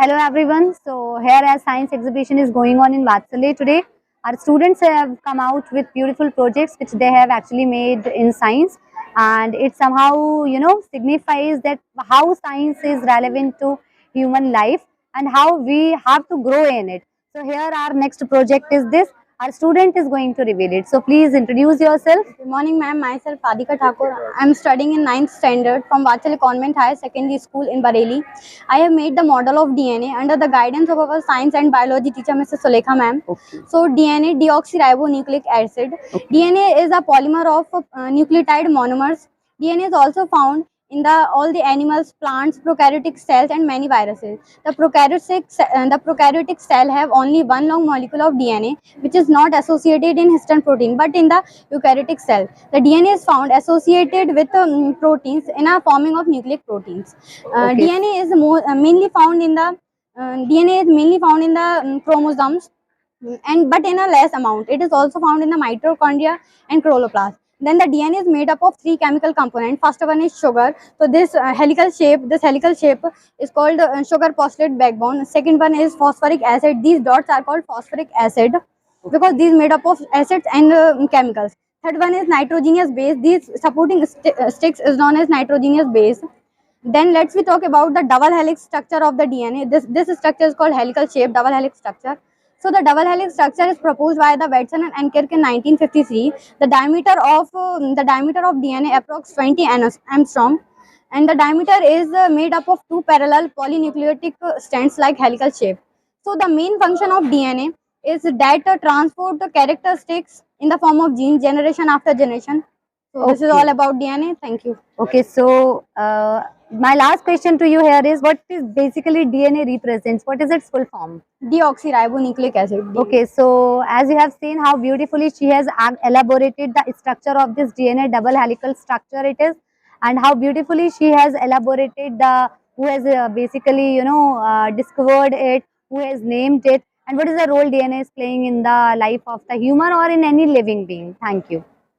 Hello everyone. So here a science exhibition is going on in Vatsalya today. Our students have come out with beautiful projects which they have actually made in science, and it somehow signifies that how science is relevant to human life and how we have to grow in it. So here our next project is this. Our student is going to reveal it. So please introduce yourself. Good morning, ma'am. Myself, Adhika Thakur. I am studying in 9th standard from Vachal Convent Higher Secondary School in Bareilly. I have made the model of DNA under the guidance of our science and biology teacher, Mrs. Sulekha, ma'am. Okay. So, DNA, deoxyribonucleic acid. Okay. DNA is a polymer of nucleotide monomers. DNA is also found in all the animals, plants, prokaryotic cells, and many viruses. The prokaryotic cell have only one long molecule of DNA, which is not associated in histone protein, but in the eukaryotic cell, the DNA is found associated with proteins in a forming of nucleic proteins. Okay. DNA is mainly found in the chromosomes, but in a less amount. It is also found in the mitochondria and chloroplast. Then the DNA is made up of three chemical components. First one is sugar. So this helical shape is called sugar phosphate backbone. Second one is phosphoric acid. These dots are called phosphoric acid because these made up of acids and chemicals. Third one is nitrogenous base. These supporting sticks is known as nitrogenous base. Then let's we talk about the double helix structure of the DNA. This structure is called helical shape, double helix structure. So the double helix structure is proposed by the Watson and Enkirk in 1953. The diameter of DNA approx 20 angstrom, and the diameter is made up of two parallel polynucleotic strands like helical shape. So the main function of DNA is that transport the characteristics in the form of gene generation after generation. So this is all about DNA. Thank you. Okay, so my last question to you here is, what is basically DNA represents? What is its full form? Deoxyribonucleic acid. Okay, so as you have seen how beautifully she has elaborated the structure of this DNA double helical structure it is, and how beautifully she has elaborated the who has basically discovered it, who has named it, and what is the role DNA is playing in the life of the human or in any living being. Thank you.